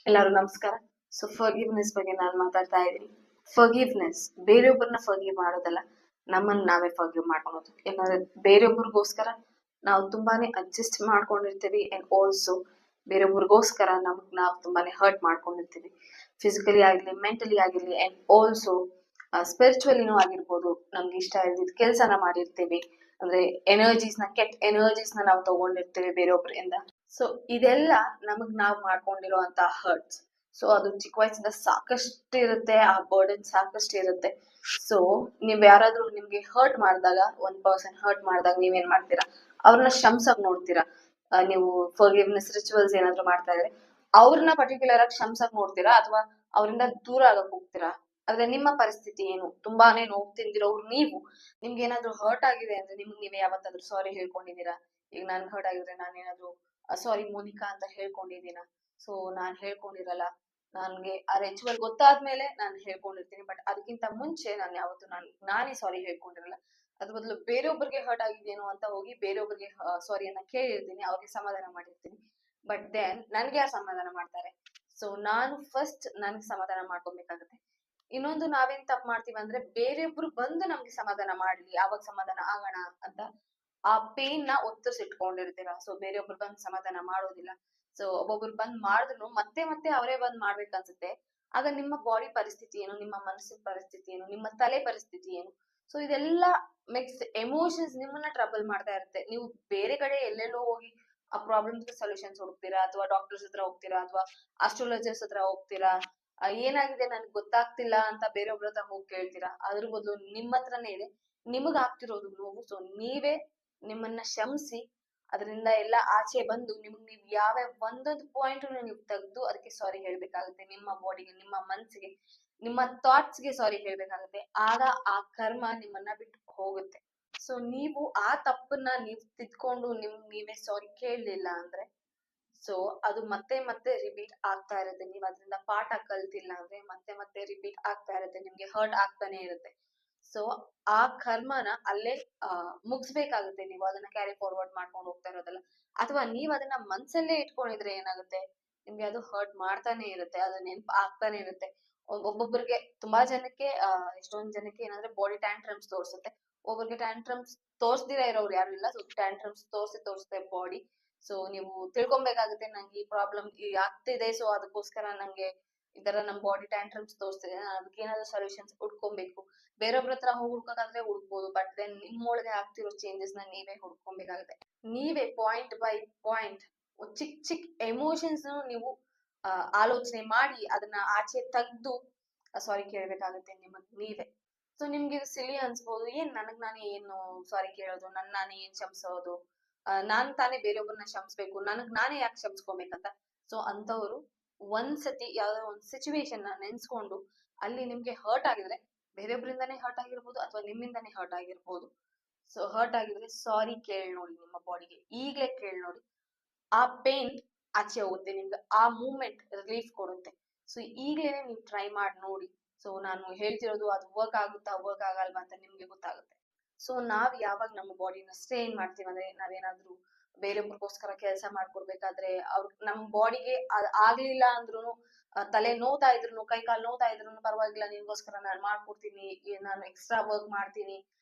ಎಲ್ಲರೂ ನಮಸ್ಕಾರ. So forgiveness ಬಗ್ಗೆ ನಾನು ಮಾತಾಡ್ತಾ ಇದ್ದೀನಿ. ಫರ್ಗಿವ್ನೆಸ್ ಬೇರೆಯೊಬ್ಬರನ್ನ ಫರ್ಗಿವ್ ಮಾಡೋದಲ್ಲ, ನಮ್ಮನ್ನ ನಾವೇ ಫರ್ಗಿವ್ ಮಾಡ್ಕೊಳೋದು. ಯಾಕಂದ್ರೆ ಬೇರೆಯೊಬ್ಬರಿಗೋಸ್ಕರ ನಾವು ತುಂಬಾನೇ ಅಡ್ಜಸ್ಟ್ ಮಾಡ್ಕೊಂಡಿರ್ತೀವಿ ಅಂಡ್ ಆಲ್ಸೋ ಬೇರೆಯೊಬ್ಬರಿಗೋಸ್ಕರ ನಮಗ್ ನಾವು ತುಂಬಾನೇ ಹರ್ಟ್ ಮಾಡ್ಕೊಂಡಿರ್ತೀವಿ. ಫಿಸಿಕಲಿ ಆಗಿರ್ಲಿ, ಮೆಂಟಲಿ ಆಗಿರ್ಲಿ ಅಂಡ್ ಆಲ್ಸೋ ಸ್ಪಿರಿಚುವಲಿನೂ ಆಗಿರ್ಬೋದು. ನಮ್ಗೆ ಇಷ್ಟ ಇಲ್ದಿದ್ ಕೆಲ್ಸನ ಮಾಡಿರ್ತೀವಿ, ಅಂದ್ರೆ ಕೆಟ್ಟ ಎನರ್ಜೀಸ್ನ ನಾವು ತಗೊಂಡಿರ್ತೀವಿ ಬೇರೆಯೊಬ್ಬರಿಂದ. ಸೊ ಇದೆಲ್ಲ ನಮಗ್ ನಾವ್ ಮಾಡ್ಕೊಂಡಿರೋ ಅಂತ ಹರ್ಟ್ಸ್. ಸೊ ಅದು ಚಿಕ್ಕ ವಯಸ್ಸಿಂದ ಸಾಕಷ್ಟು ಇರುತ್ತೆ, ಆ ಬರ್ಡನ್ ಸಾಕಷ್ಟು ಇರುತ್ತೆ. ಸೊ ನೀವ್ ಯಾರಾದ್ರೂ ನಿಮ್ಗೆ ಹರ್ಟ್ ಮಾಡಿದಾಗ, ಒಂದ್ ಪರ್ಸನ್ ಹರ್ಟ್ ಮಾಡಿದಾಗ ನೀವೇನ್ ಮಾಡ್ತೀರಾ? ಅವ್ರನ್ನ ಶಮ್ಸಕ್ ನೋಡ್ತೀರಾ. ನೀವು ಫರ್ಗಿವ್ನೆಸ್ ರಿಚುವಲ್ಸ್ ಏನಾದ್ರು ಮಾಡ್ತಾ ಇದ್ರೆ ಅವ್ರನ್ನ ಪರ್ಟಿಕ್ಯುಲರ್ ಆಗಿ ಶಮ್ಸಕ್ ನೋಡ್ತೀರಾ, ಅಥವಾ ಅವರಿಂದ ದೂರ ಆಗಕ್ ಹೋಗ್ತೀರಾ? ಆದ್ರೆ ನಿಮ್ಮ ಪರಿಸ್ಥಿತಿ ಏನು? ತುಂಬಾನೇ ನೋವು ತಿಂದಿರೋರು ನೀವು. ನಿಮ್ಗೆ ಏನಾದ್ರು ಹರ್ಟ್ ಆಗಿದೆ ಅಂದ್ರೆ ನಿಮ್ಗೆ ನೀವೇ ಯಾವತ್ತಾದ್ರೂ ಸಾರಿ ಹೇಳ್ಕೊಂಡಿದೀರಾ? ಈಗ ನನ್ಗೆ ಹರ್ಟ್ ಆಗಿದ್ರೆ ನಾನೇನಾದ್ರು ಸಾರಿ ಮೋನಿಕಾ ಅಂತ ಹೇಳ್ಕೊಂಡಿದ್ದೀನ? ಸೊ ನಾನ್ ಹೇಳ್ಕೊಂಡಿರಲ್ಲ. ನನ್ಗೆ ಆ ರಿಚುವಲ್ ಗೊತ್ತಾದ್ಮೇಲೆ ನಾನು ಹೇಳ್ಕೊಂಡಿರ್ತೀನಿ. ಬಟ್ ಅದಕ್ಕಿಂತ ಮುಂಚೆ ನಾನು ಯಾವತ್ತು ನಾನೇ ಸಾರಿ ಹೇಳ್ಕೊಂಡಿರಲ್ಲ. ಅದ್ರ ಬದಲು ಬೇರೆಯೊಬ್ಬರಿಗೆ ಹರ್ಟ್ ಆಗಿದೇನೋ ಅಂತ ಹೋಗಿ ಬೇರೆಯೊಬ್ಬರಿಗೆ ಸಾರಿಯನ್ನ ಕೇಳಿರ್ತೀನಿ, ಅವ್ರಿಗೆ ಸಮಾಧಾನ ಮಾಡಿರ್ತೀನಿ. ಬಟ್ ದೆನ್ ನನ್ಗೆ ಯಾರು ಸಮಾಧಾನ ಮಾಡ್ತಾರೆ? ಸೊ ನಾನು ಫಸ್ಟ್ ನನ್ಗೆ ಸಮಾಧಾನ ಮಾಡ್ಕೊಬೇಕಾಗತ್ತೆ. ಇನ್ನೊಂದು ನಾವೇನ್ ತಪ್ಪು ಮಾಡ್ತೀವಿ ಅಂದ್ರೆ, ಬೇರೆಯೊಬ್ರು ಬಂದು ನಮ್ಗೆ ಸಮಾಧಾನ ಮಾಡ್ಲಿ, ಆವಾಗ ಸಮಾಧಾನ ಆಗೋಣ ಅಂತ ಆ ಪೇನ್ ನ ಒತ್ತರಿಸಿಟ್ಕೊಂಡಿರ್ತೀರಾ. ಸೊ ಬೇರೆಯೊಬ್ರು ಬಂದ್ ಸಮಾಧಾನ ಮಾಡೋದಿಲ್ಲ. ಸೊ ಒಬ್ಬೊಬ್ರು ಬಂದ್ ಮಾಡಿದ್ರು ಮತ್ತೆ ಮತ್ತೆ ಅವರೇ ಬಂದ್ ಮಾಡ್ಬೇಕು ಅನ್ಸುತ್ತೆ. ಆಗ ನಿಮ್ಮ ಬಾಡಿ ಪರಿಸ್ಥಿತಿ ಏನು, ನಿಮ್ಮ ಮನಸ್ಸಿನ ಪರಿಸ್ಥಿತಿ ಏನು, ನಿಮ್ಮ ತಲೆ ಪರಿಸ್ಥಿತಿ ಏನು? ಸೊ ಇದೆಲ್ಲ ಮಿಕ್ಸ್ ಎಮೋಷನ್ಸ್ ನಿಮ್ಮನ್ನ ಟ್ರಬಲ್ ಮಾಡ್ತಾ ಇರುತ್ತೆ. ನೀವು ಬೇರೆ ಕಡೆ ಎಲ್ಲೆಲ್ಲೋ ಹೋಗಿ ಆ ಪ್ರಾಬ್ಲಮ್ಸ್ ಸೊಲ್ಯೂಷನ್ಸ್ ಹುಡುಕ್ತೀರಾ, ಅಥವಾ ಡಾಕ್ಟರ್ಸ್ ಹತ್ರ ಹೋಗ್ತೀರಾ, ಅಥವಾ ಆಸ್ಟ್ರಾಲಜರ್ಸ್ ಹತ್ರ ಹೋಗ್ತೀರಾ. ಏನಾಗಿದೆ ನನ್ಗೆ ಗೊತ್ತಾಗ್ತಿಲ್ಲ ಅಂತ ಬೇರೆಯೊಬ್ರ ಹತ್ರ ಹೋಗಿ ಕೇಳ್ತೀರಾ. ಅದ್ರ ಬದಲು ನಿಮ್ಮ ಹತ್ರನೇ ಇದೆ, ನಿಮಗ್ ಆಗ್ತಿರೋದು ನೋವು. ಸೊ ನೀವೇ ನಿಮ್ಮನ್ನ ಶಮಿಸಿ ಅದರಿಂದ ಎಲ್ಲ ಆಚೆ ಬಂದು ನಿಮ್ಗೆ ನೀವ್ ಯಾವ ಒಂದೊಂದು ಪಾಯಿಂಟ್ ನೀವು ತೆಗೆದು ಅದಕ್ಕೆ ಸಾರಿ ಹೇಳ್ಬೇಕಾಗುತ್ತೆ. ನಿಮ್ಮ ಬಾಡಿಗೆ, ನಿಮ್ಮ ಮನ್ಸಿಗೆ, ನಿಮ್ಮ ಥಾಟ್ಸ್ಗೆ ಸಾರಿ ಹೇಳ್ಬೇಕಾಗುತ್ತೆ. ಆಗ ಆ ಕರ್ಮ ನಿಮ್ಮನ್ನ ಬಿಟ್ಟು ಹೋಗುತ್ತೆ. ಸೊ ನೀವು ಆ ತಪ್ಪನ್ನ ನೀವು ತಿದ್ಕೊಂಡು ನೀವೇ ಸಾರಿ ಕೇಳಲಿಲ್ಲ ಅಂದ್ರೆ, ಸೊ ಅದು ಮತ್ತೆ ಮತ್ತೆ ರಿಪೀಟ್ ಆಗ್ತಾ ಇರುತ್ತೆ. ನೀವು ಅದರಿಂದ ಪಾಠ ಕಲ್ತಿಲ್ಲ ಅಂದ್ರೆ ಮತ್ತೆ ಮತ್ತೆ ರಿಪೀಟ್ ಆಗ್ತಾ ಇರುತ್ತೆ, ನಿಮ್ಗೆ ಹರ್ಟ್ ಆಗ್ತಾನೆ ಇರುತ್ತೆ. ಸೊ ಆ ಕರ್ಮನ ಅಲ್ಲೇ ಮುಗಿಸ್ಬೇಕಾಗುತ್ತೆ. ನೀವು ಅದನ್ನ ಕ್ಯಾರಿ ಫಾರ್ವರ್ಡ್ ಮಾಡ್ಕೊಂಡು ಹೋಗ್ತಾ ಇರೋದಲ್ಲ. ಅಥವಾ ನೀವ್ ಅದನ್ನ ಮನ್ಸಲ್ಲೇ ಇಟ್ಕೊಂಡಿದ್ರೆ ಏನಾಗುತ್ತೆ, ನಿಮ್ಗೆ ಅದು ಹರ್ಟ್ ಮಾಡ್ತಾನೆ ಇರುತ್ತೆ, ಅದು ನೆನ್ಪು ಆಗ್ತಾನೆ ಇರುತ್ತೆ. ಒಬ್ಬೊಬ್ಬರಿಗೆ, ತುಂಬಾ ಜನಕ್ಕೆ ಎಷ್ಟೊಂದ್ ಜನಕ್ಕೆ ಏನಂದ್ರೆ ಬಾಡಿ ಟ್ಯಾಂಟ್ರಮ್ಸ್ ತೋರ್ಸುತ್ತೆ. ಒಬ್ಬರಿಗೆ ಟ್ಯಾಂಟ್ರಮ್ಸ್ ತೋರ್ಸ್ದಿರ ಇರೋರು ಯಾರು ಇಲ್ಲ. ಸೊ ಟ್ಯಾಂಟ್ರಮ್ಸ್ ತೋರಿಸುತ್ತೆ ಬಾಡಿ. ಸೊ ನೀವು ತಿಳ್ಕೊಬೇಕಾಗುತ್ತೆ, ನಂಗೆ ಈ ಪ್ರಾಬ್ಲಮ್ ಆಗ್ತಿದೆ, ಸೊ ಅದಕ್ಕೋಸ್ಕರ ನಂಗೆ ಈ ತರ ನಮ್ ಬಾಡಿ ಟ್ಯಾಂಟ್ರಮ್ಸ್ ತೋರಿಸ್ತಿದೆ, ನಾನು ಅದಕ್ಕೆ ಏನಾದ್ರು ಸೊಲ್ಯೂಷನ್ಸ್ ಹುಡ್ಕೊಬೇಕು. ಬೇರೊಬ್ರ ಹತ್ರ ಹೋಗಿ ಹುಡ್ಕೋಕಾದ್ರೆ ಹುಡ್ಬೋದು, ಬಟ್ ದೆನ್ ನಿಮ್ಮೊಳಗೆ ಆಗ್ತಿರೋ ಚೇಂಜಸ್ ನ ನೀವೇ ಹುಡ್ಕೊಬೇಕಾಗುತ್ತೆ. ನೀವೇ ಪಾಯಿಂಟ್ ಬೈ ಪಾಯಿಂಟ್ ಚಿಕ್ ಚಿಕ್ ಎಮೋಷನ್ಸ್ ನೀವು ಆಲೋಚನೆ ಮಾಡಿ ಅದನ್ನ ಆಚೆ ತೆಗ್ದು ಸಾರಿ ಕೇಳ್ಬೇಕಾಗುತ್ತೆ ನಿಮಗ್ ನೀವೇ. ಸೊ ನಿಮ್ಗೆ ಇದು ಸಿಲಿ ಅನ್ಸ್ಬೋದು, ಏನ್ ನನಗ್ ನಾನೇ ಏನು ಸಾರಿ ಕೇಳೋದು, ನಾನೇ ಏನ್ ಕ್ಷಮಿಸೋದು, ನಾನ್ ತಾನೇ ಬೇರೆಯೊಬ್ಬರನ್ನ ಕ್ಷಮಿಸ್ಬೇಕು, ನನಗ್ ನಾನೇ ಯಾಕೆ ಕ್ಷಮಿಸ್ಕೊಬೇಕಂತ. ಸೊ ಅಂತವ್ರು ಒಂದ್ಸತಿ ಯಾವ್ದೋ ಒಂದ್ ಸಿಚುವೇಶನ್ ನ ನೆನ್ಸ್ಕೊಂಡು ಅಲ್ಲಿ ನಿಮ್ಗೆ ಹರ್ಟ್ ಆಗಿದ್ರೆ, ಬೇರೆಯೊಬ್ಬರಿಂದಾನೇ ಹರ್ಟ್ ಆಗಿರ್ಬೋದು ಅಥವಾ ನಿಮ್ಮಿಂದಾನೇ ಹರ್ಟ್ ಆಗಿರ್ಬೋದು. ಸೊ ಹರ್ಟ್ ಆಗಿದ್ರೆ ಸಾರಿ ಕೇಳ್ ನೋಡಿ, ನಿಮ್ಮ ಬಾಡಿಗೆ ಈಗ್ಲೇ ಕೇಳ್ ನೋಡಿ. ಆ ಪೇನ್ ಆಚೆ ಹೋಗುತ್ತೆ, ನಿಮ್ಗೆ ಆ ಮೂಮೆಂಟ್ ರಿಲೀಫ್ ಕೊಡುತ್ತೆ. ಸೊ ಈಗ್ಲೇನೆ ನೀವು ಟ್ರೈ ಮಾಡಿ ನೋಡಿ. ಸೊ ನಾನು ಹೇಳ್ತಿರೋದು ಅದು ವರ್ಕ್ ಆಗುತ್ತಾ ವರ್ಕ್ ಆಗಲ್ವಾ ಅಂತ ನಿಮ್ಗೆ ಗೊತ್ತಾಗುತ್ತೆ. ಸೊ ನಾವ್ ಯಾವಾಗ ನಮ್ಮ ಬಾಡಿನ ಸ್ಟ್ರೈನ್ ಮಾಡ್ತೀವಿ ಅಂದ್ರೆ, ನಾವೇನಾದ್ರೂ ಬೇರೆಯೊಬ್ರಿಗೋಸ್ಕರ ಕೆಲಸ ಮಾಡ್ಕೊಡ್ಬೇಕಾದ್ರೆ ನಮ್ ಬಾಡಿಗೆ ಆಗ್ಲಿಲ್ಲ ಅಂದ್ರೂ, ತಲೆ ನೋವ್ತಾ ಇದ್ರು, ಕೈ ಕಾಲು ನೋವ್ತಾ ಇದ್ರು ಪರವಾಗಿಲ್ಲ, ನಿನ್ಗೋಸ್ಕರ ನಾನ್ ಮಾಡ್ಕೊಡ್ತೀನಿ, ನಾನು ಎಕ್ಸ್ಟ್ರಾ ವರ್ಕ್ ಮಾಡ್ತೀನಿ,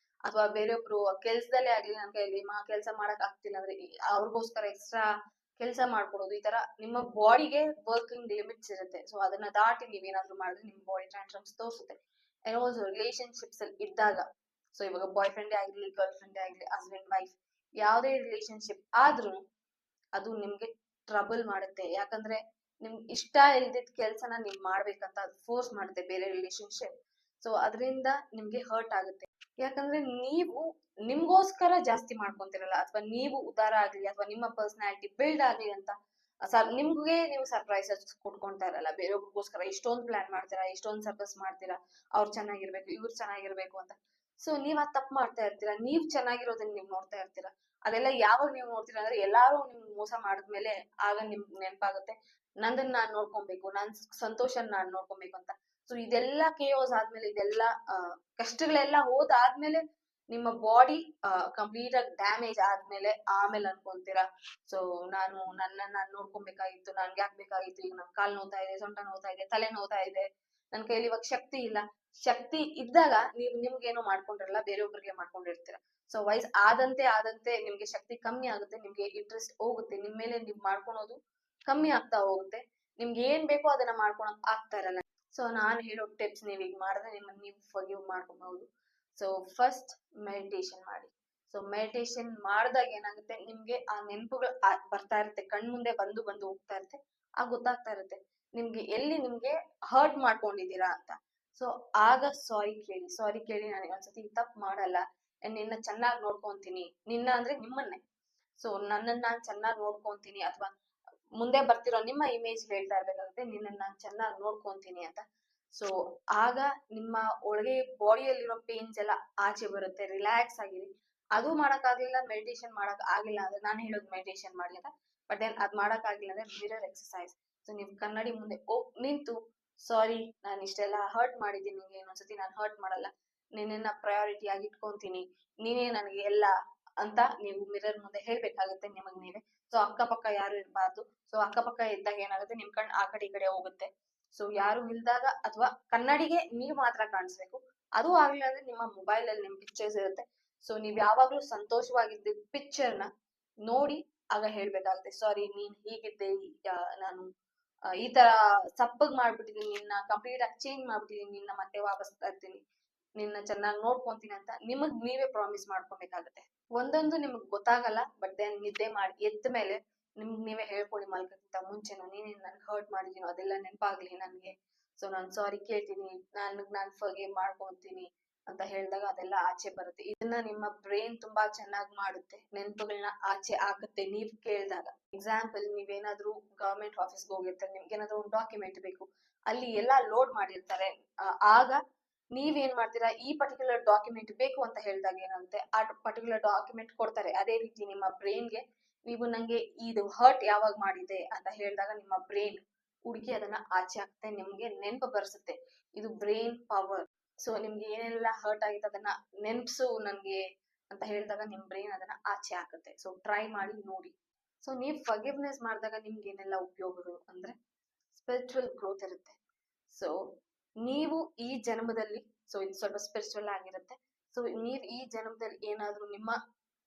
ಅಥವಾ ಬೇರೆಯೊಬ್ರು ಕೆಲ್ಸದಲ್ಲೇ ಆಗ್ಲಿ ನನ್ ಕೈಲಿ ಕೆಲ್ಸ ಮಾಡಕ್ ಆಗ್ತಿಲ್ಲ ಅಂದ್ರೆ ಅವ್ರಿಗೋಸ್ಕರ ಎಕ್ಸ್ಟ್ರಾ ಕೆಲಸ ಮಾಡ್ಕೊಡೋದು. ಈ ತರ ನಿಮ್ಮ ಬಾಡಿಗೆ ವರ್ಕಿಂಗ್ ಲಿಮಿಟ್ಸ್ ಇರುತ್ತೆ. ಸೊ ಅದನ್ನ ದಾಟಿ ನೀವೇನಾದ್ರೂ ಮಾಡಿದ್ರೆ ನಿಮ್ ಬಾಡಿ ಟ್ಯಾಂಟ್ರಮ್ಸ್ ತೋರಿಸುತ್ತೆ. ಅಂಡ್ ಆಲ್ಸೋ ರಿಲೇಶನ್ಶಿಪ್ಸ್ ಅಲ್ಲಿ ಇದ್ದಾಗ, ಸೊ ಇವಾಗ ಬಾಯ್ ಫ್ರೆಂಡೇ ಆಗಿರ್ಲಿ, ಗರ್ಲ್ ಫ್ರೆಂಡೇ ಆಗಿರ್ಲಿ, ಹಸ್ಬೆಂಡ್ ವೈಫ್, ಯಾವ್ದೇ ರಿಲೇಶನ್ಶಿಪ್ ಆದ್ರೂ ಅದು ನಿಮ್ಗೆ ಟ್ರಬಲ್ ಮಾಡುತ್ತೆ. ಯಾಕಂದ್ರೆ ನಿಮ್ಗೆ ಇಷ್ಟ ಇಲ್ದಿದ್ ಕೆಲ್ಸನ ನೀವ್ ಮಾಡ್ಬೇಕಂತ ಅದು ಫೋರ್ಸ್ ಮಾಡುತ್ತೆ ಬೇರೆ ರಿಲೇಶನ್ಶಿಪ್. ಸೊ ಅದರಿಂದ ನಿಮ್ಗೆ ಹರ್ಟ್ ಆಗುತ್ತೆ. ಯಾಕಂದ್ರೆ ನೀವು ನಿಮ್ಗೋಸ್ಕರ ಜಾಸ್ತಿ ಮಾಡ್ಕೊಂತಿರಲ್ಲ, ಅಥವಾ ನೀವು ಉದಾರ ಆಗ್ಲಿ, ಅಥವಾ ನಿಮ್ಮ ಪರ್ಸನಾಲಿಟಿ ಬಿಲ್ಡ್ ಆಗ್ಲಿ ಅಂತ ನಿಮ್ಗೆ ನೀವು ಸರ್ಪ್ರೈಸ್ ಕೊಟ್ಕೊಂತಾ ಇರಲ್ಲ. ಬೇರೊಬ್ರಿಗೋಸ್ಕರ ಇಷ್ಟೊಂದು ಪ್ಲಾನ್ ಮಾಡ್ತೀರಾ, ಇಷ್ಟೊಂದು ಸರ್ಕಸ್ ಮಾಡ್ತೀರಾ, ಅವ್ರು ಚೆನ್ನಾಗಿರ್ಬೇಕು, ಇವ್ರು ಚೆನ್ನಾಗಿರ್ಬೇಕು ಅಂತ. ಸೊ ನೀವ್ ಅದ್ ತಪ್ಪು ಮಾಡ್ತಾ ಇರ್ತೀರಾ. ನೀವ್ ಚೆನ್ನಾಗಿರೋದನ್ನ ನೀವ್ ನೋಡ್ತಾ ಇರ್ತೀರಾ. ಅದೆಲ್ಲ ಯಾವಾಗ ನೀವ್ ನೋಡ್ತೀರಾ ಅಂದ್ರೆ, ಎಲ್ಲಾರು ನಿಮ್ ಮೋಸ ಮಾಡಿದ್ಮೇಲೆ ಆಗ ನಿಮ್ ನೆನಪಾಗುತ್ತೆ, ನಂದನ್ನ ನಾನ್ ನೋಡ್ಕೊಬೇಕು, ನನ್ ಸಂತೋಷನ್ ನಾನ್ ನೋಡ್ಕೊಬೇಕು ಅಂತ. ಸೊ ಇದೆಲ್ಲ ಕೇಯೋಸ್ ಆದ್ಮೇಲೆ, ಇದೆಲ್ಲ ಕಷ್ಟಗಳೆಲ್ಲ ಹೋದಾದ್ಮೇಲೆ ನಿಮ್ಮ ಬಾಡಿ ಕಂಪ್ಲೀಟ್ ಆಗಿ ಡ್ಯಾಮೇಜ್ ಆದ್ಮೇಲೆ ಆಮೇಲೆ ಅನ್ಕೊಂತೀರಾ ಸೊ ನಾನು ನೋಡ್ಕೊಬೇಕಾಗಿತ್ತು, ನನ್ಗೆ ಯಾಕೆ ಬೇಕಾಗಿತ್ತು, ಈಗ ನನ್ ಕಾಲ್ ನೋವ್ತಾ ಇದೆ, ಸೊಂಟ ನೋವ್ತಾ ಇದೆ, ತಲೆ ನೋವ್ತಾ ಇದೆ, ನನ್ ಕೈಲಿ ಇವಾಗ ಶಕ್ತಿ ಇಲ್ಲ. ಶಕ್ತಿ ಇದ್ದಾಗ ನೀವು ನಿಮ್ಗೇನೋ ಮಾಡ್ಕೊಂಡಿರಲ್ಲ, ಬೇರೆಯೊಬ್ಬರಿಗೆ ಮಾಡ್ಕೊಂಡಿರ್ತೀರ. ಸೊ ವಯಸ್ ಆದಂತೆ ನಿಮ್ಗೆ ಶಕ್ತಿ ಕಮ್ಮಿ ಆಗುತ್ತೆ, ನಿಮ್ಗೆ ಇಂಟ್ರೆಸ್ಟ್ ಹೋಗುತ್ತೆ, ನಿಮ್ ಮೇಲೆ ನೀವ್ ಮಾಡ್ಕೊಳೋದು ಕಮ್ಮಿ ಆಗ್ತಾ ಹೋಗುತ್ತೆ, ನಿಮ್ಗೆ ಏನ್ ಬೇಕೋ ಅದನ್ನ ಮಾಡ್ಕೊಳಕ್ ಆಗ್ತಾ ಇರಲ್ಲ. ಸೊ ನಾನ್ ಹೇಳೋ ಟಿಪ್ಸ್ ನೀವ್ ಈಗ ಮಾಡಿದ್ರೆ ನಿಮ್ಮನ್ನ ನೀವು ಫರ್ಗಿವ್ ಮಾಡ್ಕೊಬಹುದು. ಸೊ ಫಸ್ಟ್ ಮೆಡಿಟೇಷನ್ ಮಾಡಿ. ಸೊ ಮೆಡಿಟೇಷನ್ ಮಾಡಿದಾಗ ಏನಾಗುತ್ತೆ, ನಿಮ್ಗೆ ಆ ನೆನಪುಗಳು ಬರ್ತಾ ಇರುತ್ತೆ, ಕಣ್ ಮುಂದೆ ಬಂದು ಹೋಗ್ತಾ ಇರುತ್ತೆ, ಗೊತ್ತಾಗ್ತಾ ಇರುತ್ತೆ ನಿಮ್ಗೆ ಎಲ್ಲಿ ನಿಮ್ಗೆ ಹರ್ಟ್ ಮಾಡ್ಕೊಂಡಿದೀರಾ ಅಂತ. ಸೊ ಆಗ ಸಾರಿ ಕೇಳಿ ನಾನು ಒಂದ್ಸತಿ ತಪ್ಪು ಮಾಡಲ್ಲ, ನಿನ್ನ ಚೆನ್ನಾಗಿ ನೋಡ್ಕೊಂತೀನಿ, ನಿನ್ನ ಅಂದ್ರೆ ನಿಮ್ಮನ್ನೇ. ಸೊ ನನ್ನನ್ನ ನಾನ್ ಚೆನ್ನಾಗಿ ನೋಡ್ಕೊಂತೀನಿ, ಅಥವಾ ಮುಂದೆ ಬರ್ತಿರೋ ನಿಮ್ಮ ಇಮೇಜ್ ಹೇಳ್ತಾ ಇರ್ಬೇಕಾಗುತ್ತೆ, ನಿನ್ನನ್ನ ನಾನ್ ಚೆನ್ನಾಗಿ ನೋಡ್ಕೊಂತೀನಿ ಅಂತ. ಸೊ ಆಗ ನಿಮ್ಮ ಒಳಗೆ ಬಾಡಿಯಲ್ಲಿರೋ ಪೇನ್ಸ್ ಎಲ್ಲ ಆಚೆ ಬರುತ್ತೆ, ರಿಲ್ಯಾಕ್ಸ್ ಆಗಿರಿ. ಅದು ಮಾಡಕ್ ಆಗ್ಲಿಲ್ಲ, ಮೆಡಿಟೇಷನ್ ಮಾಡಕ್ ಆಗಿಲ್ಲ ಅಂದ್ರೆ, ನಾನು ಹೇಳೋದು ಮೆಡಿಟೇಷನ್ ಮಾಡಿ ಅಂತ, ಬಟ್ ದೆನ್ ಅದ್ ಮಾಡಕ್ ಆಗಿಲ್ಲ ಅಂದ್ರೆ ಮಿರರ್ ಎಕ್ಸರ್ಸೈಸ್. ಸೊ ನೀವು ಕನ್ನಡಿ ಮುಂದೆ ನಿಂತು, ಸಾರಿ ನಾನು ಇಷ್ಟೆಲ್ಲ ಹರ್ಟ್ ಮಾಡಿದ್ದೀನಿ ನಿಂಗೆ, ಇನ್ನೊಂದ್ಸತಿ ನಾನು ಹರ್ಟ್ ಮಾಡಲ್ಲ, ನಿನ್ನ ಪ್ರಯಾರಿಟಿ ಆಗಿ ಇಟ್ಕೊಂತೀನಿ, ನೀನೇ ನನಗೆ ಎಲ್ಲ ಅಂತ ನೀವು ಮಿರರ್ ಮುಂದೆ ಹೇಳ್ಬೇಕಾಗುತ್ತೆ ನಿಮಗ್ ನೀವೇ. ಸೊ ಅಕ್ಕಪಕ್ಕ ಯಾರು ಇರಬಾರ್ದು. ಸೊ ಅಕ್ಕಪಕ್ಕ ಇದ್ದಾಗ ಏನಾಗುತ್ತೆ, ನಿಮ್ ಕಣ್ ಆ ಕಡೆ ಈ ಕಡೆ ಹೋಗುತ್ತೆ. ಸೊ ಯಾರು ಇಲ್ದಾಗ ಅಥವಾ ಕನ್ನಡಿಗೆ ನೀವ್ ಮಾತ್ರ ಕಾಣಿಸ್ಬೇಕು. ಅದು ಆಗ್ಲಿಲ್ಲ ಅಂದ್ರೆ ನಿಮ್ಮ ಮೊಬೈಲ್ ಅಲ್ಲಿ ನಿಮ್ ಪಿಕ್ಚರ್ಸ್ ಇರುತ್ತೆ. ಸೊ ನೀವ್ ಯಾವಾಗ್ಲೂ ಸಂತೋಷವಾಗಿದ್ದ ಪಿಕ್ಚರ್ ನ ನೋಡಿ ಆಗ ಹೇಳ್ಬೇಕಾಗುತ್ತೆ, ಸಾರಿ ನೀನ್ ಹೀಗಿದ್ದೆ, ನಾನು ಈ ತರ ಸಪ್ಪಗ್ ಮಾಡ್ಬಿಟ್ಟಿದೀನಿ, ನಿನ್ನ ಕಂಪ್ಲೀಟ್ ಆಗಿ ಚೇಂಜ್ ಮಾಡ್ಬಿಟ್ಟಿದೀನಿ, ನಿನ್ನ ಮತ್ತೆ ವಾಪಸ್ ತರ್ತೀನಿ, ನಿನ್ನ ಚೆನ್ನಾಗಿ ನೋಡ್ಕೊಂತೀನಿ ಅಂತ ನಿಮಗ್ ನೀವೇ ಪ್ರಾಮಿಸ್ ಮಾಡ್ಕೊಬೇಕಾಗತ್ತೆ. ಒಂದೊಂದು ನಿಮಗ್ ಗೊತ್ತಾಗಲ್ಲ, ಬಟ್ ದೆನ್ ನಿದ್ದೆ ಮಾಡಿ ಎದ್ದ ಮೇಲೆ ನಿಮ್ಗ್ ನೀವೇ ಹೇಳ್ಕೊಳ್ಳಿ ಮಲ್ಗಕ್ಕಿಂತ ಮುಂಚೆನೋ, ನೀನೇನ್ ನನ್ಗೆ ಹರ್ಟ್ ಮಾಡಿದೀನೋ ಅದೆಲ್ಲ ನೆನಪಾಗ್ಲಿ ನನ್ಗೆ, ಸೊ ನಾನ್ ಸಾರಿ ಕೇಳ್ತೀನಿ, ನಾನ್ ಫರ್ಗಿವ್ ಮಾಡ್ಕೊಂತೀನಿ ಅಂತ ಹೇಳಿದಾಗ ಅದೆಲ್ಲ ಆಚೆ ಬರುತ್ತೆ. ಇದನ್ನ ನಿಮ್ಮ ಬ್ರೈನ್ ತುಂಬಾ ಚೆನ್ನಾಗಿ ಮಾಡುತ್ತೆ, ನೆನಪುಗಳನ್ನ ಆಚೆ ಹಾಕುತ್ತೆ ನೀವ್ ಕೇಳಿದಾಗ. ಎಕ್ಸಾಂಪಲ್, ನೀವೇನಾದ್ರೂ ಗವರ್ಮೆಂಟ್ ಆಫೀಸ್ಗೆ ಹೋಗಿರ್ತಾರೆ, ನಿಮ್ಗೆ ಏನಾದ್ರು ಒಂದು ಡಾಕ್ಯುಮೆಂಟ್ ಬೇಕು, ಅಲ್ಲಿ ಎಲ್ಲಾ ಲೋಡ್ ಮಾಡಿರ್ತಾರೆ, ಆಗ ನೀವೇನ್ ಮಾಡ್ತೀರಾ, ಈ ಪರ್ಟಿಕ್ಯುಲರ್ ಡಾಕ್ಯುಮೆಂಟ್ ಬೇಕು ಅಂತ ಹೇಳಿದಾಗ ಏನಾಗುತ್ತೆ, ಆ ಪರ್ಟಿಕ್ಯುಲರ್ ಡಾಕ್ಯುಮೆಂಟ್ ಕೊಡ್ತಾರೆ. ಅದೇ ರೀತಿ ನಿಮ್ಮ ಬ್ರೈನ್ಗೆ ನೀವು ನಂಗೆ ಇದು ಹರ್ಟ್ ಯಾವಾಗ ಮಾಡಿದೆ ಅಂತ ಹೇಳಿದಾಗ ನಿಮ್ಮ ಬ್ರೈನ್ ಹುಡುಕಿ ಅದನ್ನ ಆಚೆ ಹಾಕ್ತೆ, ನಿಮ್ಗೆ ನೆನಪು ಬರ್ಸುತ್ತೆ. ಇದು ಬ್ರೈನ್ ಪವರ್. ಸೊ ನಿಮ್ಗೆ ಏನೆಲ್ಲ ಹರ್ಟ್ ಆಗಿತ್ತು ಅದನ್ನ ನೆನ್ಪ್ಸು ನನ್ಗೆ ಅಂತ ಹೇಳಿದಾಗ ನಿಮ್ ಬ್ರೈನ್ ಅದನ್ನ ಆಚೆ ಹಾಕುತ್ತೆ. ಸೊ ಟ್ರೈ ಮಾಡಿ ನೋಡಿ. ಸೊ ನೀವ್ ಫರ್ಗಿವ್ನೆಸ್ ಮಾಡಿದಾಗ ನಿಮ್ಗೆ ಏನೆಲ್ಲ ಉಪಯೋಗಗಳು ಅಂದ್ರೆ, ಸ್ಪಿರಿಚುವಲ್ ಗ್ರೋತ್ ಇರುತ್ತೆ. ಸೊ ನೀವು ಈ ಜನ್ಮದಲ್ಲಿ, ಸೊ ಇದು ಸ್ವಲ್ಪ ಸ್ಪಿರಿಚುವಲ್ ಆಗಿರುತ್ತೆ, ಸೊ ನೀವ್ ಈ ಜನ್ಮದಲ್ಲಿ ಏನಾದ್ರೂ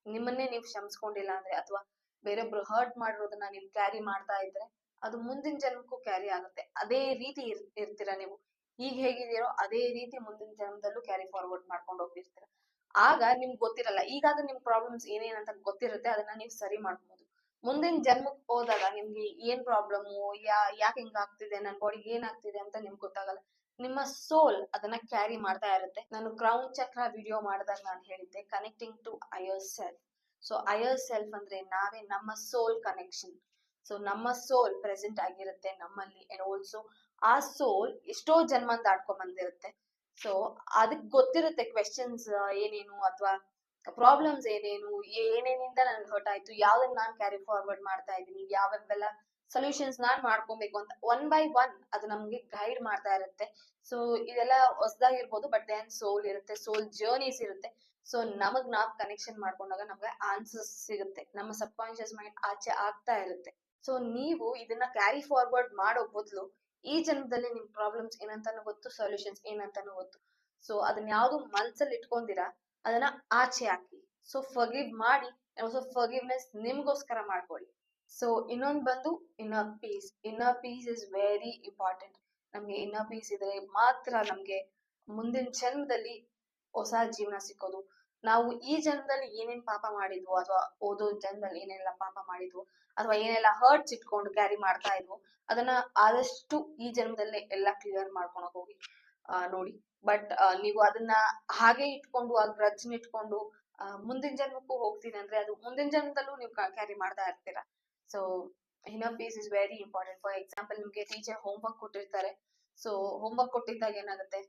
ನಿಮ್ಮನ್ನೇ ನೀವು ಕ್ಷಮಿಸ್ಕೊಂಡಿಲ್ಲ ಅಂದ್ರೆ, ಅಥವಾ ಬೇರೊಬ್ರು ಹರ್ಟ್ ಮಾಡಿರೋದನ್ನ ನೀವು ಕ್ಯಾರಿ ಮಾಡ್ತಾ ಇದ್ರೆ, ಅದು ಮುಂದಿನ ಜನ್ಮಕ್ಕೂ ಕ್ಯಾರಿ ಆಗುತ್ತೆ. ಅದೇ ರೀತಿ ಇರ್ತೀರಾ ನೀವು, ಈಗ ಹೇಗಿದ್ದೀರೋ ಅದೇ ರೀತಿ ಮುಂದಿನ ಜನ್ಮದಲ್ಲೂ ಕ್ಯಾರಿ ಫಾರ್ವರ್ಡ್ ಮಾಡ್ಕೊಂಡು ಹೋಗ್ತಿರ್ತೀರ. ಆಗ ನಿಮ್ಗೆ ಗೊತ್ತಿರಲ್ಲ, ಈಗಾದ್ರೂ ನಿಮ್ ಪ್ರಾಬ್ಲಮ್ಸ್ ಏನೇನಂತ ಗೊತ್ತಿರುತ್ತೆ, ಅದನ್ನ ನೀವು ಸರಿ ಮಾಡ್ಬೋದು. ಮುಂದಿನ ಜನ್ಮಕ್ಕೆ ಹೋದಾಗ ನಿಮ್ಗೆ ಏನ್ ಪ್ರಾಬ್ಲಮ್, ಯಾಕೆ ಹಿಂಗ ಆಗ್ತಿದೆ, ನನ್ ಬಾಡಿಗೆ ಏನ್ ಆಗ್ತಿದೆ ಅಂತ ನಿಮ್ಗೆ ಗೊತ್ತಾಗಲ್ಲ. ನಿಮ್ಮ ಸೋಲ್ ಅದನ್ನ ಕ್ಯಾರಿ ಮಾಡ್ತಾ ಇರುತ್ತೆ. ನಾನು ಕ್ರೌನ್ ಚಕ್ರ ವಿಡಿಯೋ ಮಾಡಿದಾಗ ನಾನು ಹೇಳಿದ್ದೆ, connecting to higher self. So higher self ಅಂದ್ರೆ ನಾವೇ, ನಮ್ಮ ಸೋಲ್ ಕನೆಕ್ಷನ್. ಸೊ ನಮ್ಮ ಸೋಲ್ ಪ್ರೆಸೆಂಟ್ ಆಗಿರುತ್ತೆ ನಮ್ಮಲ್ಲಿ, ಅಂಡ್ ಆಲ್ಸೋ ಆ ಸೋಲ್ ಎಷ್ಟೋ ಜನ್ಮ ದಾಟ್ಕೊಂಡ್ ಬಂದಿರುತ್ತೆ. ಸೊ ಅದಕ್ ಗೊತ್ತಿರುತ್ತೆ ಕ್ವೆಶನ್ಸ್ ಏನೇನು, ಅಥವಾ ಪ್ರಾಬ್ಲಮ್ಸ್ ಏನೇನು, ಏನೇನಿಂದ ನನ್ಗೆ ಹರ್ಟ್ ಆಯ್ತು, ಯಾವ್ದನ್ನ ನಾನ್ ಕ್ಯಾರಿ ಫಾರ್ವರ್ಡ್ ಮಾಡ್ತಾ ಇದ್ದೀನಿ, ಯಾವೆಲ್ಲ ಸೊಲ್ಯೂಷನ್ಸ್ ನಾನ್ ಮಾಡ್ಕೊಬೇಕು ಅಂತ ಒನ್ ಬೈ ಒನ್ ಅದು ನಮ್ಗೆ ಗೈಡ್ ಮಾಡ್ತಾ ಇರುತ್ತೆ. ಸೊ ಇದೆಲ್ಲ ಹೊಸದಾಗಿರ್ಬೋದು, ಬಟ್ ದೆನ್ ಸೋಲ್ ಇರುತ್ತೆ, ಸೋಲ್ ಜರ್ನೀಸ್ ಇರುತ್ತೆ. ಸೊ ನಾವ್ ಕನೆಕ್ಷನ್ ಮಾಡ್ಕೊಂಡಾಗ ನಮ್ಗೆ ಆನ್ಸರ್ಸ್ ಸಿಗುತ್ತೆ, ನಮ್ಮ ಸಬ್ ಕಾನ್ಶಿಯಸ್ ಮೈಂಡ್ ಆಚೆ ಆಗ್ತಾ ಇರುತ್ತೆ. ಸೊ ನೀವು ಇದನ್ನ ಕ್ಯಾರಿ ಫಾರ್ವರ್ಡ್ ಮಾಡೋ ಬದಲು, ಈ ಜನ್ಮದಲ್ಲಿ ನಿಮ್ ಪ್ರಾಬ್ಲಮ್ಸ್ ಏನಂತಾನು ಗೊತ್ತು, ಸೊಲ್ಯೂಷನ್ಸ್ ಏನಂತಾನು ಗೊತ್ತು. ಸೊ ಅದನ್ನ ಯಾವ್ದು ಮನ್ಸಲ್ಲಿ ಇಟ್ಕೊಂಡಿರಾ ಅದನ್ನ ಆಚೆ ಹಾಕಿ. ಸೊ ಫರ್ಗಿವ್ ಮಾಡಿ, ಫರ್ಗಿವ್ನೆಸ್ ನಿಮ್ಗೋಸ್ಕರ ಮಾಡ್ಕೊಳ್ಳಿ. ಸೊ ಇನ್ನೊಂದು ಬಂದು inner peace. Inner peace is very important. ನಮ್ಗೆ ಇನ್ನರ್ ಪೀಸ್ ಇದ್ರೆ ಮಾತ್ರ ನಮ್ಗೆ ಮುಂದಿನ ಜನ್ಮದಲ್ಲಿ ಹೊಸ ಜೀವನ ಸಿಕ್ಕೋದು. ನಾವು ಈ ಜನ್ಮದಲ್ಲಿ ಏನೇನ್ ಪಾಪ ಮಾಡಿದ್ವು, ಅಥವಾ ಓದೋ ಜನ್ಮದಲ್ಲಿ ಏನೆಲ್ಲ ಪಾಪ ಮಾಡಿದ್ವು, ಅಥವಾ ಏನೆಲ್ಲ ಹರ್ಟ್ಸ್ ಇಟ್ಕೊಂಡು ಕ್ಯಾರಿ ಮಾಡ್ತಾ ಇದ್ವು, ಅದನ್ನ ಆದಷ್ಟು ಈ ಜನ್ಮದಲ್ಲೇ ಎಲ್ಲ ಕ್ಲಿಯರ್ ಮಾಡ್ಕೊಳಕ್ ಹೋಗಿ ನೋಡಿ. ಬಟ್ ನೀವು ಅದನ್ನ ಹಾಗೆ ಇಟ್ಕೊಂಡು, ಆ ಗ್ರಜ್ನ ಇಟ್ಕೊಂಡು ಮುಂದಿನ ಜನ್ಮಕ್ಕೂ ಹೋಗ್ತೀನಿ ಅಂದ್ರೆ, ಅದು ಮುಂದಿನ ಜನ್ಮದಲ್ಲೂ ನೀವು ಕ್ಯಾರಿ ಮಾಡ್ತಾ ಇರ್ತೀರಾ. So inner peace is very important. For example, ನಿಮ್ಗೆ ಟೀಚರ್ ಹೋಮ್ ವರ್ಕ್ ಕೊಟ್ಟಿರ್ತಾರೆ. ಸೊ ಹೋಮ್ ವರ್ಕ್ ಕೊಟ್ಟಿದ್ದಾಗ ಏನಾಗುತ್ತೆ,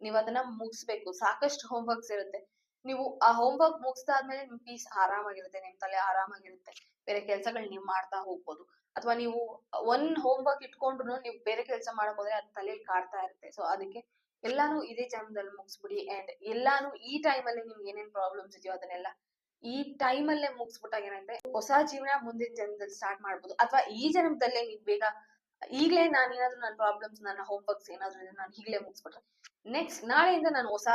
ನೀವ್ ಅದನ್ನ ಮುಗಿಸ್ಬೇಕು, ಸಾಕಷ್ಟು ಹೋಮ್ ವರ್ಕ್ಸ್ ಇರುತ್ತೆ. ನೀವು ಆ ಹೋಮ್ ವರ್ಕ್ ಮುಗಿಸ್ದಾದ್ಮೇಲೆ ನಿಮ್ ಪೀಸ್ ಆರಾಮಾಗಿರುತ್ತೆ, ನಿಮ್ ತಲೆ ಆರಾಮಾಗಿರುತ್ತೆ, ಬೇರೆ ಕೆಲ್ಸಗಳು ನೀವ್ ಮಾಡ್ತಾ ಹೋಗ್ಬೋದು. ಅಥವಾ ನೀವು ಒಂದ್ ಹೋಮ್ ವರ್ಕ್ ಇಟ್ಕೊಂಡ್ರು ನೀವು ಬೇರೆ ಕೆಲಸ ಮಾಡಕ್ ಹೋದ್ರೆ ಅದು ತಲೆಯಲ್ಲಿ ಕಾಡ್ತಾ ಇರುತ್ತೆ. ಸೊ ಅದಕ್ಕೆ ಎಲ್ಲಾನು ಇದೇ ಜನ್ಮದಲ್ಲಿ ಮುಗಿಸ್ಬಿಡಿ ಅಂಡ್ ಎಲ್ಲಾನು ಈ ಟೈಮಲ್ಲಿ ನಿಮ್ಗೆ ಏನೇನ್ ಪ್ರಾಬ್ಲಮ್ಸ್ ಇದೆಯೋ ಅದನ್ನೆಲ್ಲ ಈ ಟೈಮಲ್ಲೇ ಮುಗಿಸ್ಬಿಟ್ಟಾಗ ಏನಂದ್ರೆ ಹೊಸ ಜೀವನ ಮುಂದಿನ ಜನ್ಮದಲ್ಲಿ ಸ್ಟಾರ್ಟ್ ಮಾಡ್ಬೋದು. ಅಥವಾ ಈ ಜನ್ಮದಲ್ಲೇ ನೀವು ಬೇಗ ಈಗ್ಲೇ ನಾನು ಏನಾದ್ರು ನನ್ನ ಪ್ರಾಬ್ಲಮ್ಸ್ ನನ್ನ ಹೋಮ್ ವರ್ಕ್ಸ್ ಏನಾದ್ರು ನಾನು ಈಗ್ಲೇ ಮುಗಿಸ್ಬಿಟ್ರೆ ನೆಕ್ಸ್ಟ್ ನಾಳೆಯಿಂದ ನಾನು ಹೊಸ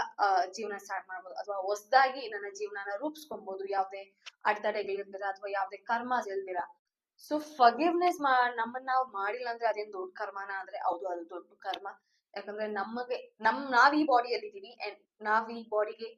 ಜೀವನ ಸ್ಟಾರ್ಟ್ ಮಾಡ್ಬೋದು ಅಥವಾ ಹೊಸದಾಗಿ ನನ್ನ ಜೀವನನ ರೂಪಿಸ್ಕೊಬಹುದು, ಯಾವ್ದೇ ಅಡೆತಡೆಗಳಿಲ್ದಿರ ಅಥವಾ ಯಾವ್ದೇ ಕರ್ಮಾಸ್ ಇಲ್ದಿರ. ಸೊ ಫರ್ಗಿವ್ನೆಸ್ ನಮ್ಮನ್ನ ನಾವು ಮಾಡಿಲ್ಲ ಅಂದ್ರೆ ಅದೇನ್ ದೊಡ್ಡ ಕರ್ಮನ ಅಂದ್ರೆ ಹೌದು, ಅದು ದೊಡ್ಡ ಕರ್ಮ. ಯಾಕಂದ್ರೆ ನಮಗೆ ನಾವ್ ಈ ಬಾಡಿಯಲ್ಲಿ ಇದೀವಿ ಅಂಡ್ ನಾವ್ ಈ ಬಾಡಿಗೆ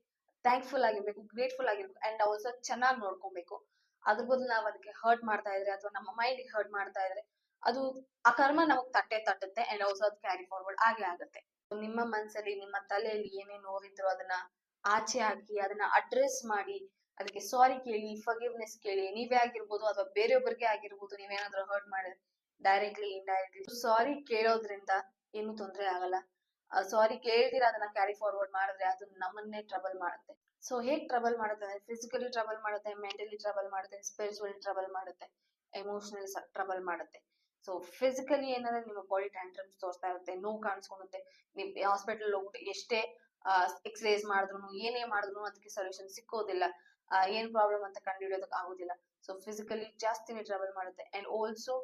ಥ್ಯಾಂಕ್ಫುಲ್ ಆಗಿರ್ಬೇಕು, ಗ್ರೇಟ್ಫುಲ್ ಆಗಿರ್ಬೇಕು ಅಂಡ್ ಆಲ್ಸೋ ಚೆನ್ನಾಗಿ ನೋಡ್ಕೊಬೇಕು. ಅದ್ರ ಬದಲು ನಾವ್ ಅದಕ್ಕೆ ಹರ್ಟ್ ಮಾಡ್ತಾ ಇದ್ರೆ ಅಥವಾ ನಮ್ಮ ಮೈಂಡ್ ಹರ್ಟ್ ಮಾಡ್ತಾ ಇದ್ರೆ ಅದು ಆ ಕರ್ಮ ನಮಗ್ ತಟ್ಟುತ್ತೆ ಅಂಡ್ ಆಲ್ಸೋ ಅದು ಕ್ಯಾರಿ ಫಾರ್ವರ್ಡ್ ಆಗೇ ಆಗುತ್ತೆ. ನಿಮ್ಮ ಮನ್ಸಲ್ಲಿ ನಿಮ್ಮ ತಲೆಯಲ್ಲಿ ಏನೇನ್ ನೋವಿದ್ರು ಅದನ್ನ ಆಚೆ ಹಾಕಿ ಅದನ್ನ ಅಡ್ರೆಸ್ ಮಾಡಿ ಅದಕ್ಕೆ ಸಾರಿ ಕೇಳಿ, ಫರ್ಗಿವ್ನೆಸ್ ಕೇಳಿ. ನೀವೇ ಆಗಿರ್ಬೋದು ಅಥವಾ ಬೇರೆಯೊಬ್ಬರಿಗೆ ಆಗಿರ್ಬೋದು, ನೀವೇನಾದ್ರೂ ಹರ್ಟ್ ಮಾಡಿದ್ರೆ ಡೈರೆಕ್ಟ್ಲಿ ಇಂಡೈರೆಕ್ಟ್ಲಿ ಸಾರಿ ಕೇಳೋದ್ರಿಂದ ಏನು ತೊಂದರೆ ಆಗಲ್ಲ. ಸಾರಿ ಕೇಳ್ದಿರ ಅದನ್ನ ಕ್ಯಾರಿ ಫಾರ್ವರ್ಡ್ ಮಾಡಿದ್ರೆ ಅದು ನಮ್ಮನ್ನೇ ಟ್ರಬಲ್ ಮಾಡುತ್ತೆ. ಸೊ ಹೇಗ್ ಟ್ರಬಲ್ ಮಾಡುತ್ತೆ ಅಂದ್ರೆ ಫಿಸಿಕಲಿ ಟ್ರಬಲ್ ಮಾಡುತ್ತೆ, ಮೆಂಟಲಿ ಟ್ರಬಲ್ ಮಾಡುತ್ತೆ, ಸ್ಪಿರಿಚುವಲಿ ಟ್ರಬಲ್ ಮಾಡುತ್ತೆ, ಎಮೋಷನಲಿ ಟ್ರಬಲ್ ಮಾಡುತ್ತೆ. ಸೊ ಫಿಸಿಕಲಿ ಏನಂದ್ರೆ ನಿಮ್ಮ ಬಾಡಿ ಟ್ಯಾಂಟ್ರಮ್ಸ್ ತೋರಿಸ್ತಾ ಇರುತ್ತೆ, ನೋವು ಕಾಣಿಸ್ಕೊಳುತ್ತೆ. ನೀವು ಹಾಸ್ಪಿಟಲ್ ಹೋಗ್ಬಿಟ್ಟು ಎಷ್ಟೇ ಎಕ್ಸ್ರೇಸ್ ಮಾಡಿದ್ರು ಏನೇ ಮಾಡಿದ್ರು ಅದಕ್ಕೆ ಸೊಲ್ಯೂಷನ್ ಸಿಕ್ಕೋದಿಲ್ಲ. ಏನ್ ಪ್ರಾಬ್ಲಮ್ ಅಂತ ಕಂಡುಹಿಡಿಯೋದಕ್ಕೆ ಆಗೋದಿಲ್ಲ. ಸೊ ಫಿಸಿಕಲಿ ಜಾಸ್ತಿನೇ ಟ್ರಬಲ್ ಮಾಡುತ್ತೆ ಅಂಡ್ ಆಲ್ಸೋ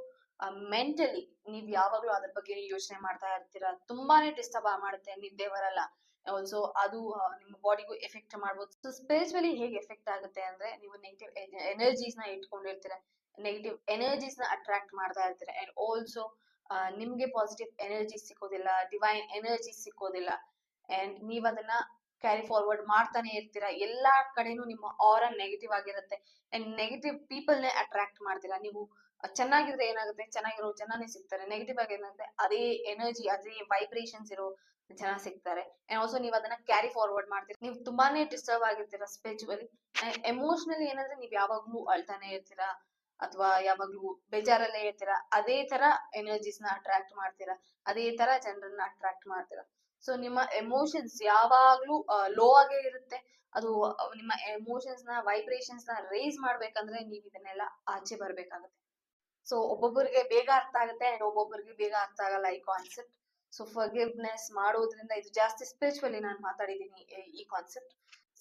ಮೆಂಟಲಿ ನೀವ್ ಯಾವಾಗ್ಲೂ ಅದ್ರ ಬಗ್ಗೆ ಯೋಚನೆ ಮಾಡ್ತಾ ಇರ್ತೀರಾ, ತುಂಬಾನೇ ಡಿಸ್ಟರ್ಬ್ ಮಾಡುತ್ತೆ, ನಿದ್ದೆ ಬರಲ್ಲ. ಆಲ್ಸೋ ಅದು ನಿಮ್ಮ ಬಾಡಿಗೂ ಎಫೆಕ್ಟ್ ಮಾಡ್ಬೋದು. ಸೊ ಸ್ಪಿರಿಚುವಲಿ ಹೇಗೆ ಎಫೆಕ್ಟ್ ಆಗುತ್ತೆ ಅಂದ್ರೆ ನೀವು ನೆಗೆಟಿವ್ ಎನರ್ಜೀಸ್ ನ ಇಟ್ಕೊಂಡಿರ್ತೀರಾ, ನೆಗೆಟಿವ್ ಎನರ್ಜೀಸ್ ನ ಅಟ್ರಾಕ್ಟ್ ಮಾಡ್ತಾ ಇರ್ತೀರಾ ಅಂಡ್ ಆಲ್ಸೋ ನಿಮ್ಗೆ ಪಾಸಿಟಿವ್ ಎನರ್ಜಿ ಸಿಕ್ಕೋದಿಲ್ಲ, ಡಿವೈನ್ ಎನರ್ಜಿ ಸಿಕ್ಕೋದಿಲ್ಲ ಅಂಡ್ ನೀವ್ ಅದನ್ನ ಕ್ಯಾರಿ ಫಾರ್ವರ್ಡ್ ಮಾಡ್ತಾನೆ ಇರ್ತೀರಾ. ಎಲ್ಲಾ ಕಡೆನೂ ನಿಮ್ಮ ಆರಾ ನೆಗೆಟಿವ್ ಆಗಿರುತ್ತೆ ಅಂಡ್ ನೆಗೆಟಿವ್ ಪೀಪಲ್ ನೇ ಅಟ್ರಾಕ್ಟ್ ಮಾಡ್ತೀರಾ. ನೀವು ಚೆನ್ನಾಗಿದ್ರೆ ಏನಾಗುತ್ತೆ, ಚೆನ್ನಾಗಿರೋ ಜನನೇ ಸಿಗ್ತಾರೆ. ನೆಗೆಟಿವ್ ಆಗಿ ಏನಾಗುತ್ತೆ, ಅದೇ ಎನರ್ಜಿ ಅದೇ ವೈಬ್ರೇಷನ್ಸ್ ಇರೋ ಜನ ಸಿಗ್ತಾರೆ ಅಂಡ್ ಆಲ್ಸೋ ನೀವು ಅದನ್ನ ಕ್ಯಾರಿ ಫಾರ್ವರ್ಡ್ ಮಾಡ್ತೀರಾ. ನೀವು ತುಂಬಾನೇ ಡಿಸ್ಟರ್ಬ್ ಆಗಿರ್ತೀರಾ ಸ್ಪಿರಿಚುವಲಿ. ಎಮೋಷನಲಿ ಏನಂದ್ರೆ ನೀವ್ ಯಾವಾಗ್ಲೂ ಅಳ್ತಾನೆ ಇರ್ತೀರಾ ಅಥವಾ ಯಾವಾಗ್ಲೂ ಬೇಜಾರಲ್ಲೇ ಇರ್ತೀರಾ. ಅದೇ ತರ ಎನರ್ಜೀಸ್ ನ ಅಟ್ರಾಕ್ಟ್ ಮಾಡ್ತೀರಾ, ಅದೇ ತರ ಜನರನ್ನ ಅಟ್ರಾಕ್ಟ್ ಮಾಡ್ತೀರಾ. ಸೊ ನಿಮ್ಮ ಎಮೋಷನ್ಸ್ ಯಾವಾಗ್ಲೂ ಲೋ ಆಗೇ ಇರುತ್ತೆ. ಅದು ನಿಮ್ಮ ಎಮೋಷನ್ಸ್ ನ ವೈಬ್ರೇಷನ್ಸ್ ನ ರೇಸ್ ಮಾಡ್ಬೇಕಂದ್ರೆ ನೀವ್ ಇದನ್ನೆಲ್ಲ ಆಚೆ ಬರ್ಬೇಕಾಗುತ್ತೆ. ಸೊ ಒಬ್ಬೊಬ್ಬರಿಗೆ ಬೇಗ ಅರ್ಥ ಆಗುತ್ತೆ ಅಂಡ್ ಒಬ್ಬೊಬ್ಬರಿಗೆ ಬೇಗ ಅರ್ಥ ಆಗಲ್ಲ ಈ ಕಾನ್ಸೆಪ್ಟ್. ಸೊ ಫರ್ಗಿವ್ನೆಸ್ ಮಾಡೋದ್ರಿಂದ ಇದು ಜಾಸ್ತಿ ಸ್ಪಿರಿಚುವಲಿ ನಾನು ಮಾತಾಡಿದೀನಿ ಈ ಕಾನ್ಸೆಪ್ಟ್.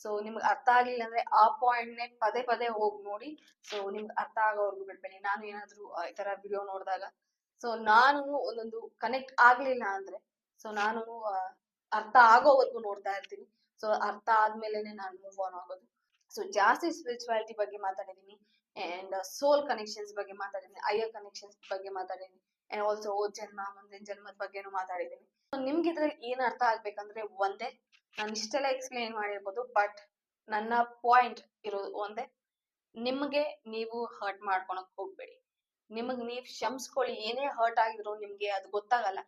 ಸೊ ನಿಮ್ಗೆ ಅರ್ಥ ಆಗ್ಲಿಲ್ಲ ಅಂದ್ರೆ ಆ ಪಾಯಿಂಟ್ ನೇ ಪದೇ ಪದೇ ಹೋಗಿ ನೋಡಿ. ಸೊ ನಿಮ್ಗೆ ಅರ್ಥ ಆಗೋವರ್ಗು ಬಿಡ್ಬೇಡಿ. ನಾನು ಏನಾದ್ರು ಈ ತರ ವಿಡಿಯೋ ನೋಡಿದಾಗ ಸೊ ನಾನು ಒಂದೊಂದು ಕನೆಕ್ಟ್ ಆಗ್ಲಿಲ್ಲ ಅಂದ್ರೆ ಸೊ ನಾನು ಅರ್ಥ ಆಗೋವರೆಗೂ ನೋಡ್ತಾ ಇರ್ತೀನಿ. ಸೊ ಅರ್ಥ ಆದ್ಮೇಲೆನೆ ನಾನು ಮೂವ್ ಆನ್ ಆಗೋದು. ಸೊ ಜಾಸ್ತಿ ಸ್ಪಿರಿಚುವಾಲಿಟಿ ಬಗ್ಗೆ ಮಾತಾಡಿದೀನಿ ಅಂಡ್ ಸೋಲ್ ಕನೆಕ್ಷನ್ಸ್ ಬಗ್ಗೆ ಮಾತಾಡಿದೀನಿ, ಹೈಯರ್ ಕನೆಕ್ಷನ್ಸ್ ಬಗ್ಗೆ ಮಾತಾಡಿದೀನಿ ಅಂಡ್ ಆಲ್ಸೋ ಜನ್ಮ ಮುಂದಿನ ಜನ್ಮದ ಬಗ್ಗೆನೂ ಮಾತಾಡಿದೀನಿ. ನಿಮ್ಗೆ ಇದ್ರಲ್ಲಿ ಏನ್ ಅರ್ಥ ಆಗ್ಬೇಕಂದ್ರೆ ಒಂದೇ, ನಾನು ಇಷ್ಟೆಲ್ಲ ಎಕ್ಸ್ಪ್ಲೇನ್ ಮಾಡಿರ್ಬೋದು ಬಟ್ ನನ್ನ ಪಾಯಿಂಟ್ ಇರೋದು ಒಂದೇ, ನಿಮ್ಗೆ ನೀವು ಹರ್ಟ್ ಮಾಡ್ಕೊಳಕ್ ಹೋಗ್ಬೇಡಿ. ನಿಮಗ್ ನೀವ್ ಕ್ಷಮಿಸ್ಕೊಳ್ಳಿ. ಏನೇ ಹರ್ಟ್ ಆಗಿದ್ರು ನಿಮ್ಗೆ ಅದು ಗೊತ್ತಾಗಲ್ಲ,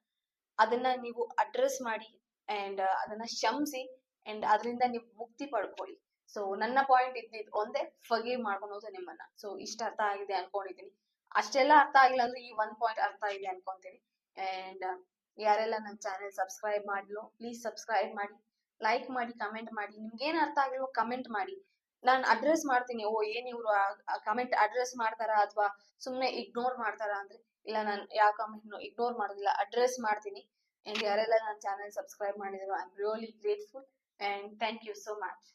ಅದನ್ನ ನೀವು ಅಡ್ರೆಸ್ ಮಾಡಿ ಅಂಡ್ ಅದನ್ನ ಕ್ಷಮಿಸಿ ಅಂಡ್ ಅದರಿಂದ ನೀವು ಮುಕ್ತಿ ಪಡ್ಕೊಳ್ಳಿ. ಸೊ ನನ್ನ ಪಾಯಿಂಟ್ ಇದ್ದಿದ್ ಒಂದೇ, ಫರ್ಗಿವ್ ಮಾಡ್ಕೊಳೋದು ನಿಮ್ಮನ್ನ. ಸೊ ಇಷ್ಟ ಅರ್ಥ ಆಗಿದೆ ಅನ್ಕೊಂಡಿದೀನಿ. ಅಷ್ಟೆಲ್ಲ ಅರ್ಥ ಆಗಿಲ್ಲ ಅಂದ್ರೆ ಈ ಒಂದ್ ಪಾಯಿಂಟ್ ಅರ್ಥ ಇದೆ ಅನ್ಕೊಂತೀನಿ. ಅಂಡ್ ಯಾರೆಲ್ಲ ನನ್ನ ಚಾನೆಲ್ ಸಬ್ಸ್ಕ್ರೈಬ್ ಮಾಡ್ಲೋ ಪ್ಲೀಸ್ ಸಬ್ಸ್ಕ್ರೈಬ್ ಮಾಡಿ, ಲೈಕ್ ಮಾಡಿ, ಕಮೆಂಟ್ ಮಾಡಿ. ನಿಮ್ಗೆ ಏನ್ ಅರ್ಥ ಆಗಿಲ್ವೋ ಕಮೆಂಟ್ ಮಾಡಿ, ನಾನ್ ಅಡ್ರೆಸ್ ಮಾಡ್ತೀನಿ. ಓ ಏನ್ ಇವ್ರು ಕಮೆಂಟ್ ಅಡ್ರೆಸ್ ಮಾಡ್ತಾರಾ ಅಥವಾ ಸುಮ್ನೆ ಇಗ್ನೋರ್ ಮಾಡ್ತಾರಾ ಅಂದ್ರೆ ಇಲ್ಲ, ನಾನು ಯಾವ ಕಮೆಂಟ್ ಇಗ್ನೋರ್ ಮಾಡೋದಿಲ್ಲ, ಅಡ್ರೆಸ್ ಮಾಡ್ತೀನಿ. ಅಂಡ್ ಯಾರೆಲ್ಲ ನನ್ನ ಚಾನೆಲ್ ಸಬ್ಸ್ಕ್ರೈಬ್ ಮಾಡಿದ್ರು I am really grateful and thank you so much.